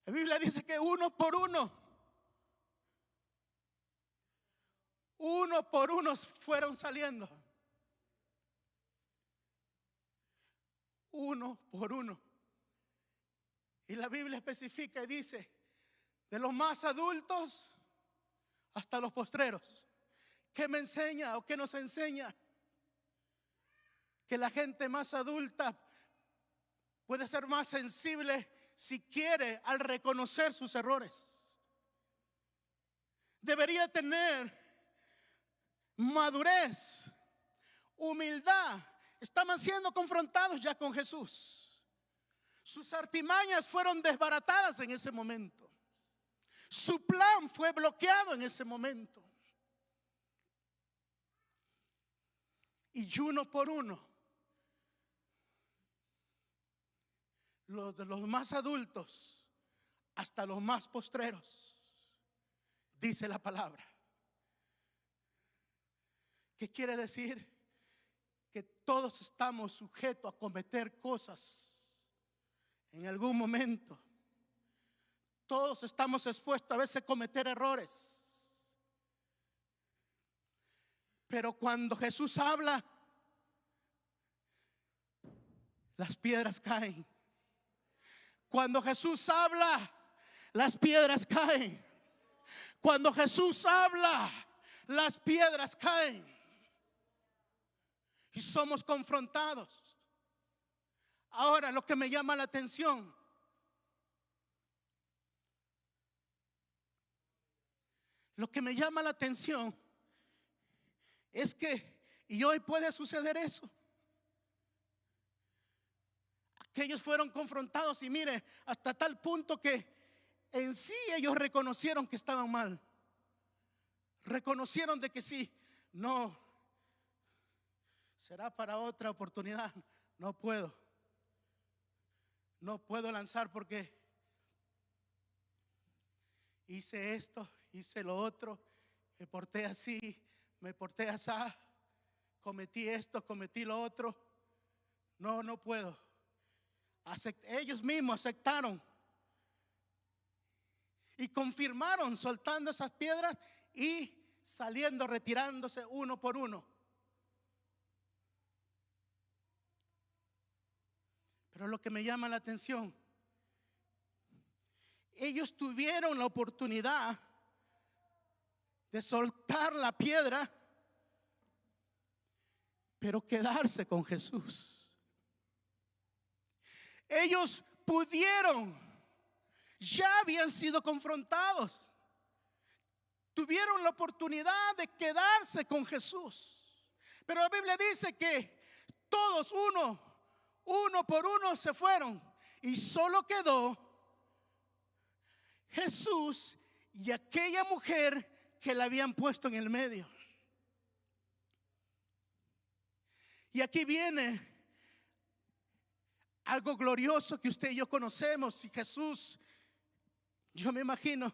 La Biblia dice que uno por uno fueron saliendo. Uno por uno. Y la Biblia especifica y dice: de los más adultos hasta los postreros. ¿Qué me enseña o qué nos enseña? Que la gente más adulta puede ser más sensible si quiere al reconocer sus errores. Debería tener madurez, humildad. Estaban siendo confrontados ya con Jesús. Sus artimañas fueron desbaratadas en ese momento. Su plan fue bloqueado en ese momento. Y uno por uno, de los más adultos hasta los más postreros, dice la palabra. ¿Qué quiere decir? Que todos estamos sujetos a cometer cosas en algún momento. Todos estamos expuestos a veces a cometer errores. Pero cuando Jesús habla, las piedras caen. Cuando Jesús habla, las piedras caen. Cuando Jesús habla, las piedras caen. Y somos confrontados. Ahora, lo que me llama la atención es que, y hoy puede suceder eso, aquellos fueron confrontados y mire, hasta tal punto que en sí ellos reconocieron que estaban mal. Reconocieron de que sí, no, será para otra oportunidad. No puedo lanzar porque hice esto, hice lo otro, me porté así, me porté así, cometí esto, cometí lo otro. No puedo. Ellos mismos aceptaron y confirmaron, soltando esas piedras y saliendo, retirándose uno por uno. Pero lo que me llama la atención, ellos tuvieron la oportunidad de soltar la piedra, pero quedarse con Jesús. Ellos pudieron, ya habían sido confrontados, tuvieron la oportunidad de quedarse con Jesús. Pero la Biblia dice que todos uno por uno se fueron y solo quedó Jesús y aquella mujer que la habían puesto en el medio. Y aquí viene algo glorioso que usted y yo conocemos. Y Jesús, yo me imagino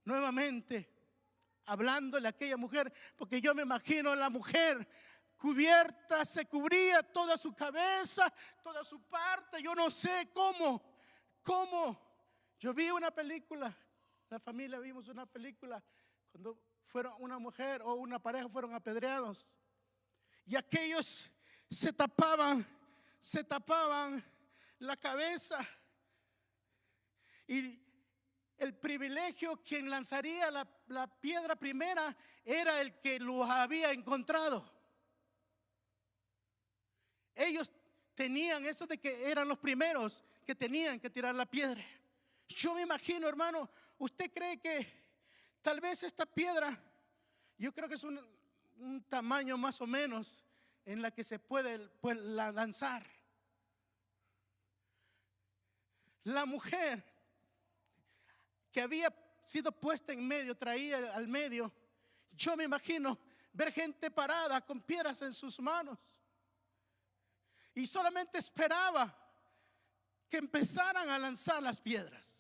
nuevamente hablándole a aquella mujer, porque yo me imagino a la mujer cubierta, se cubría toda su cabeza, toda su parte. Yo no sé cómo. Yo vi una película, la familia vimos una película cuando fueron una mujer o una pareja fueron apedreados y aquellos se tapaban la cabeza, y el privilegio, quien lanzaría la piedra primera era el que lo había encontrado. Ellos tenían eso de que eran los primeros que tenían que tirar la piedra. Yo me imagino, hermano, ¿usted cree que tal vez esta piedra, yo creo que es un tamaño más o menos en la que se puede lanzar? La mujer que había sido puesta en medio, traía al medio, yo me imagino ver gente parada con piedras en sus manos y solamente esperaba que empezaran a lanzar las piedras.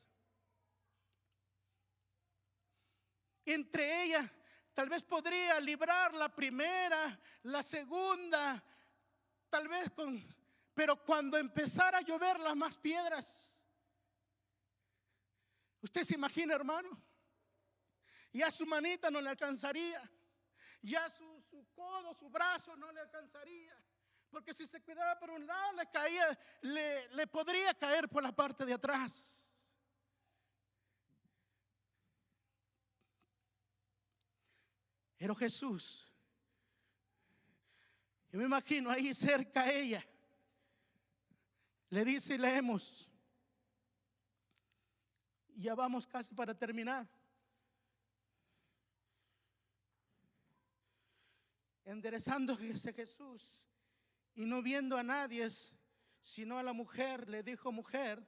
Entre ellas tal vez podría librar la primera, la segunda, tal vez pero cuando empezara a llover las más piedras, usted se imagina, hermano, ya su manita no le alcanzaría, ya su codo, su brazo no le alcanzaría, porque si se cuidaba por un lado le podría caer por la parte de atrás. Pero Jesús, yo me imagino ahí cerca a ella, le dice, y leemos, ya vamos casi para terminar. Enderezándose Jesús y no viendo a nadie sino a la mujer, le dijo: mujer,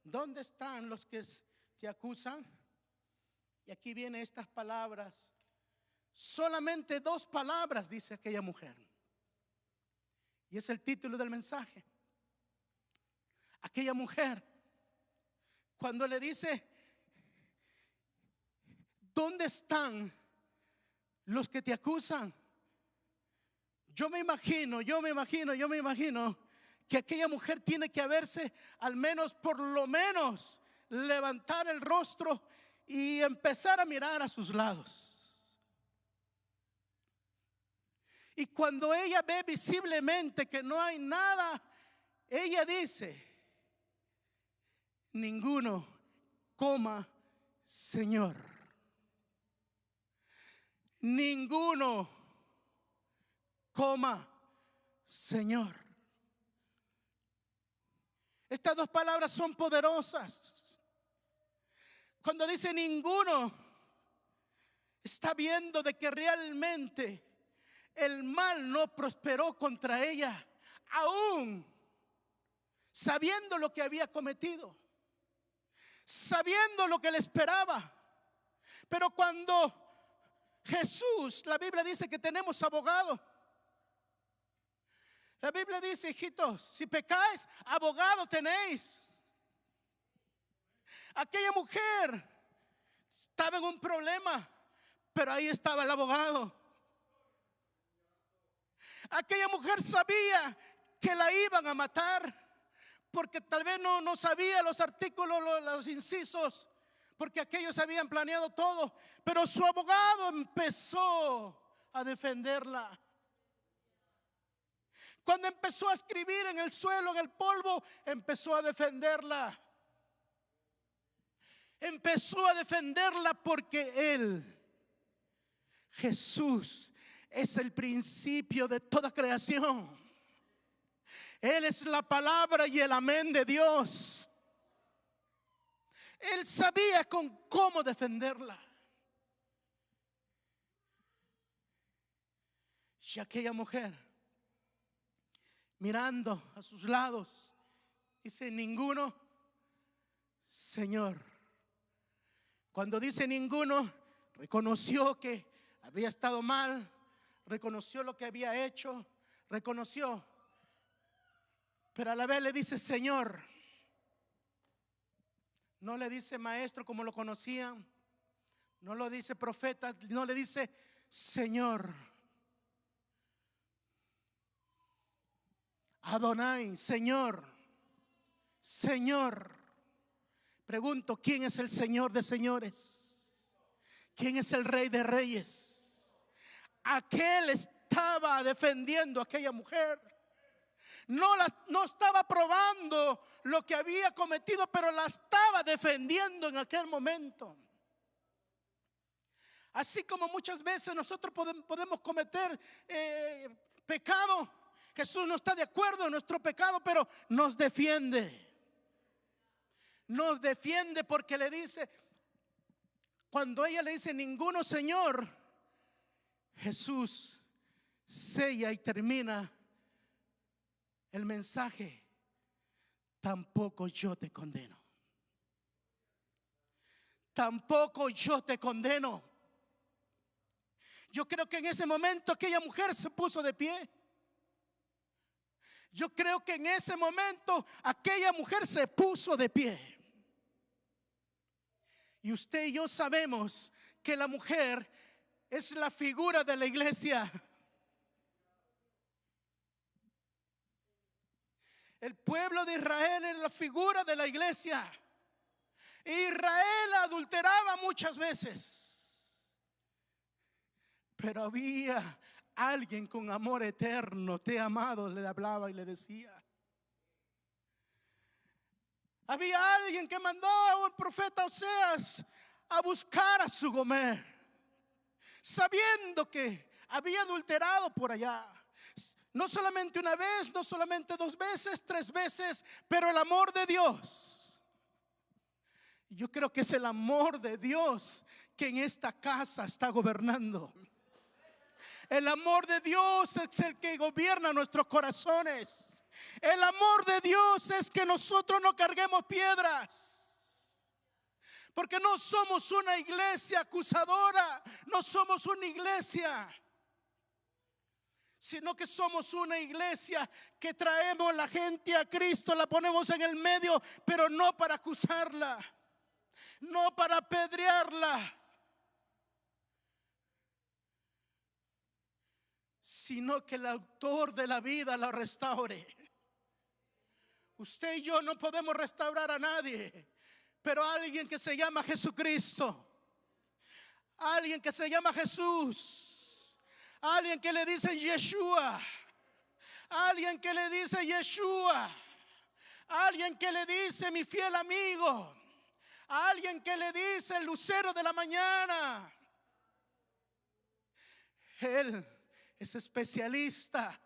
¿dónde están los que te acusan? Y aquí vienen estas palabras, solamente 2 palabras dice aquella mujer, y es el título del mensaje. Aquella mujer, cuando le dice: ¿dónde están los que te acusan? Yo me imagino que aquella mujer tiene que haberse por lo menos levantar el rostro y empezar a mirar a sus lados. Y cuando ella ve visiblemente que no hay nada, ella dice: ninguno coma, Señor. Ninguno coma, Señor. Estas 2 palabras son poderosas. Cuando dice ninguno, está viendo de que realmente el mal no prosperó contra ella, aún sabiendo lo que había cometido, sabiendo lo que le esperaba. Pero cuando Jesús, la Biblia dice que tenemos abogado. La Biblia dice: hijitos, si pecáis, abogado tenéis. Aquella mujer estaba en un problema, pero ahí estaba el abogado. Aquella mujer sabía que la iban a matar, porque tal vez no sabía los artículos, los incisos, porque aquellos habían planeado todo, pero su abogado empezó a defenderla. Cuando empezó a escribir en el suelo, en el polvo, empezó a defenderla. Empezó a defenderla porque Él, Jesús, es el principio de toda creación. Él es la palabra y el amén de Dios. Él sabía cómo defenderla. Y aquella mujer, mirando a sus lados, dice: ninguno, Señor. Cuando dice ninguno, reconoció que había estado mal, reconoció lo que había hecho, reconoció, pero a la vez le dice Señor. No le dice maestro como lo conocían, no lo dice profeta, no le dice Señor. Adonai, Señor, Señor. Pregunto, ¿quién es el Señor de señores? ¿Quién es el Rey de reyes? Aquel estaba defendiendo a aquella mujer. No estaba probando lo que había cometido, pero la estaba defendiendo en aquel momento. Así como muchas veces nosotros podemos cometer pecado, Jesús no está de acuerdo en nuestro pecado, pero nos defiende. Nos defiende porque le dice, cuando ella le dice ninguno, Señor, Jesús sella y termina el mensaje: tampoco yo te condeno. Tampoco yo te condeno. Yo creo que en ese momento aquella mujer se puso de pie. Yo creo que en ese momento aquella mujer se puso de pie. Y usted y yo sabemos que la mujer es la figura de la iglesia. El pueblo de Israel es la figura de la iglesia. Israel adulteraba muchas veces, pero había alguien con amor eterno. Te he amado, le hablaba y le decía. Había alguien que mandó a un profeta Oseas a buscar a su Gomer, sabiendo que había adulterado por allá. No solamente una vez, no solamente 2 veces, 3 veces, pero el amor de Dios. Yo creo que es el amor de Dios que en esta casa está gobernando. El amor de Dios es el que gobierna nuestros corazones. El amor de Dios es que nosotros no carguemos piedras, porque no somos una iglesia acusadora, no somos una iglesia, sino que somos una iglesia que traemos la gente a Cristo, la ponemos en el medio, pero no para acusarla, no para apedrearla, sino que el autor de la vida la restaure. Usted y yo no podemos restaurar a nadie, pero alguien que se llama Jesucristo, alguien que se llama Jesús, alguien que le dice Yeshua, alguien que le dice Yeshua, alguien que le dice mi fiel amigo, alguien que le dice el lucero de la mañana. Él es especialista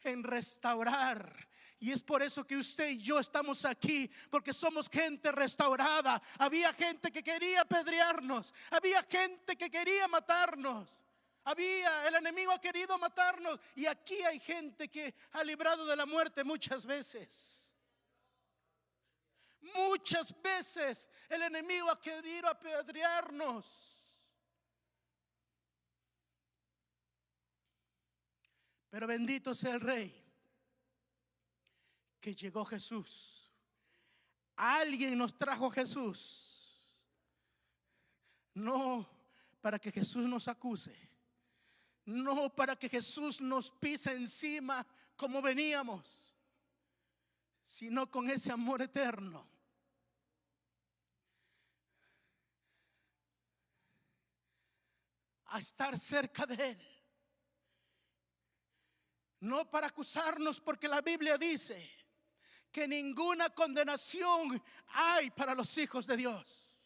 en restaurar. Y es por eso que usted y yo estamos aquí, porque somos gente restaurada. Había gente que quería apedrearnos, había gente que quería matarnos, el enemigo ha querido matarnos, y aquí hay gente que ha librado de la muerte muchas veces. Muchas veces el enemigo ha querido apedrearnos, pero bendito sea el Rey, que llegó Jesús. Alguien nos trajo Jesús, no para que Jesús nos acuse, no para que Jesús nos pise encima como veníamos, sino con ese amor eterno. A estar cerca de Él, no para acusarnos, porque la Biblia dice que ninguna condenación hay para los hijos de Dios.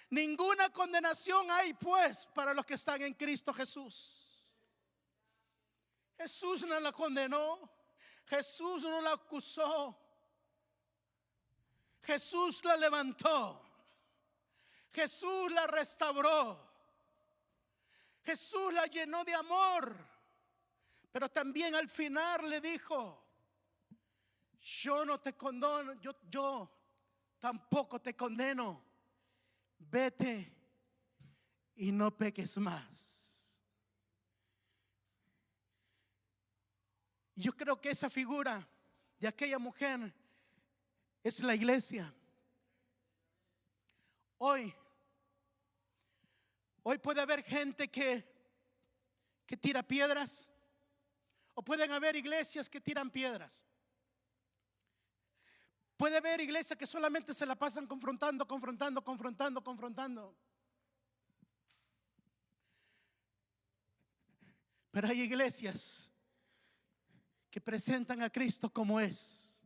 Ninguna condenación hay pues para los que están en Cristo Jesús. Jesús no la condenó, Jesús no la acusó. Jesús la levantó. Jesús la restauró. Jesús la llenó de amor. Pero también al final le dijo: yo no te condono, yo tampoco te condeno. Vete y no peques más. Yo creo que esa figura de aquella mujer es la iglesia. Hoy puede haber gente que tira piedras, o pueden haber iglesias que tiran piedras. Puede haber iglesias que solamente se la pasan confrontando. Pero hay iglesias que presentan a Cristo como es.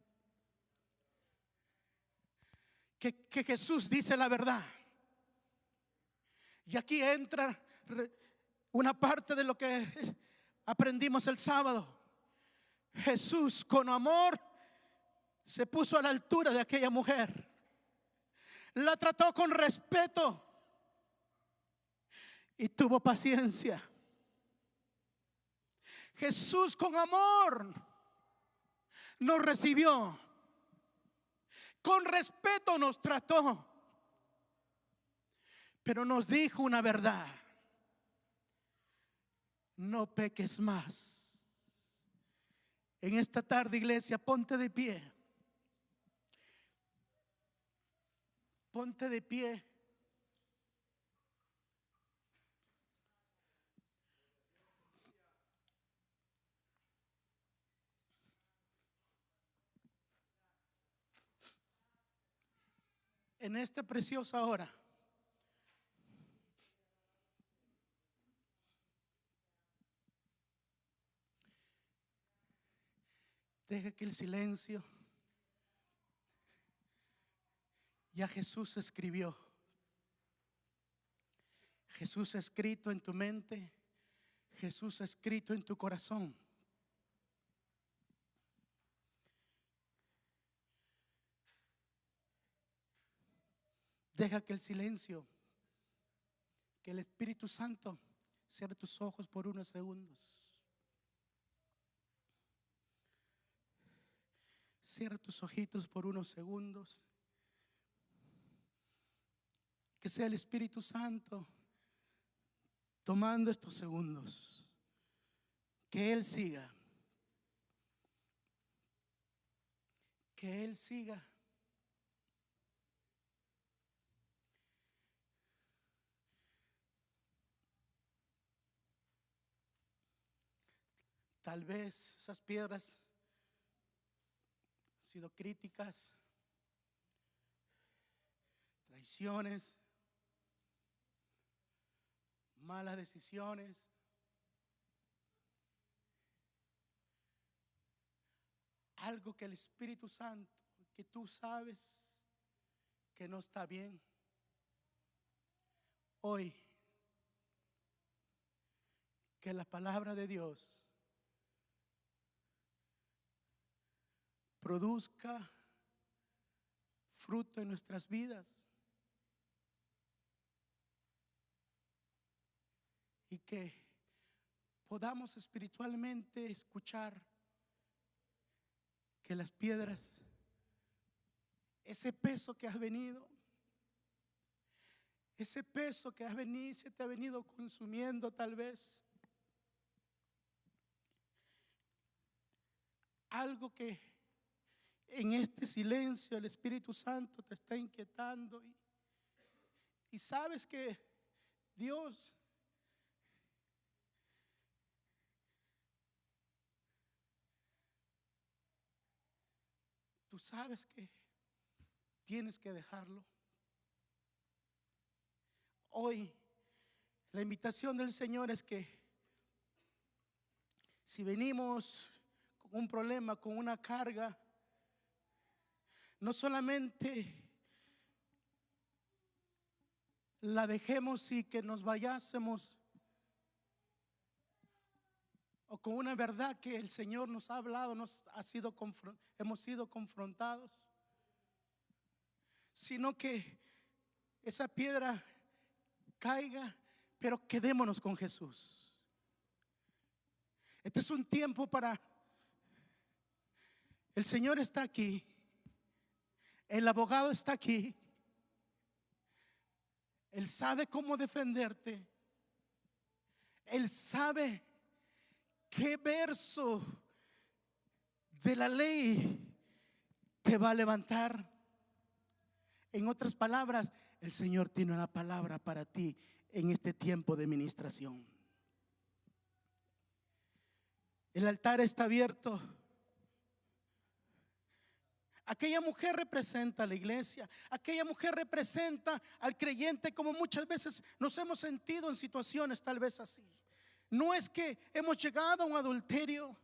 Que Jesús dice la verdad. Y aquí entra una parte de lo que aprendimos el sábado. Jesús con amor se puso a la altura de aquella mujer. La trató con respeto y tuvo paciencia. Jesús con amor nos recibió. Con respeto nos trató. Pero nos dijo una verdad: no peques más. En esta tarde, iglesia, ponte de pie. Ponte de pie. En esta preciosa hora, deja que el silencio. Ya Jesús escribió. Jesús ha escrito en tu mente. Jesús ha escrito en tu corazón. Deja que el silencio, que el Espíritu Santo cierre tus ojos por unos segundos. Cierra tus ojitos por unos segundos. Que sea el Espíritu Santo tomando estos segundos. Que Él siga. Que Él siga. Tal vez esas piedras han sido críticas, traiciones, malas decisiones. Algo que el Espíritu Santo, que tú sabes que no está bien. Hoy, que la palabra de Dios produzca fruto en nuestras vidas. Y que podamos espiritualmente escuchar que las piedras, ese peso que has venido, ese peso que has venido, se te ha venido consumiendo tal vez. Algo que en este silencio el Espíritu Santo te está inquietando y sabes que Dios tú sabes que tienes que dejarlo. Hoy la invitación del Señor es que si venimos con un problema, con una carga, no solamente la dejemos y que nos vayásemos, o con una verdad que el Señor nos ha hablado, hemos sido confrontados, sino que esa piedra caiga, pero quedémonos con Jesús. Este es un tiempo para, el Señor está aquí, el abogado está aquí, Él sabe cómo defenderte, Él sabe qué verso de la ley te va a levantar. En otras palabras, el Señor tiene una palabra para ti en este tiempo de ministración. El altar está abierto. Aquella mujer representa a la iglesia. Aquella mujer representa al creyente, como muchas veces nos hemos sentido en situaciones tal vez así. No es que hemos llegado a un adulterio.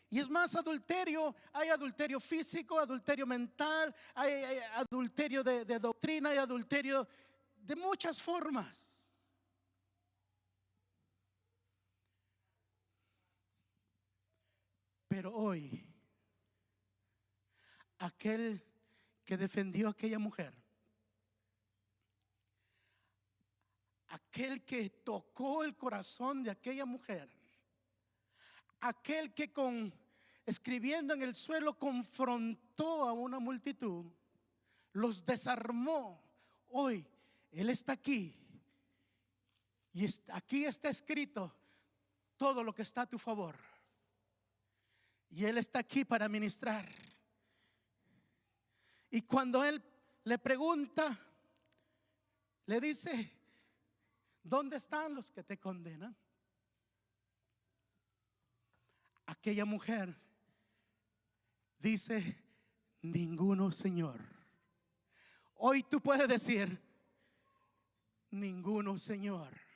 Y es más, adulterio, hay adulterio físico, adulterio mental, hay adulterio de doctrina, hay adulterio de muchas formas. Pero hoy, aquel que defendió a aquella mujer, aquel que tocó el corazón de aquella mujer, aquel que escribiendo en el suelo confrontó a una multitud, los desarmó. Hoy Él está aquí y aquí está escrito todo lo que está a tu favor, y Él está aquí para ministrar. Y cuando Él le pregunta, le dice: ¿dónde están los que te condenan? Aquella mujer dice: ninguno, Señor. Hoy tú puedes decir: ninguno, Señor.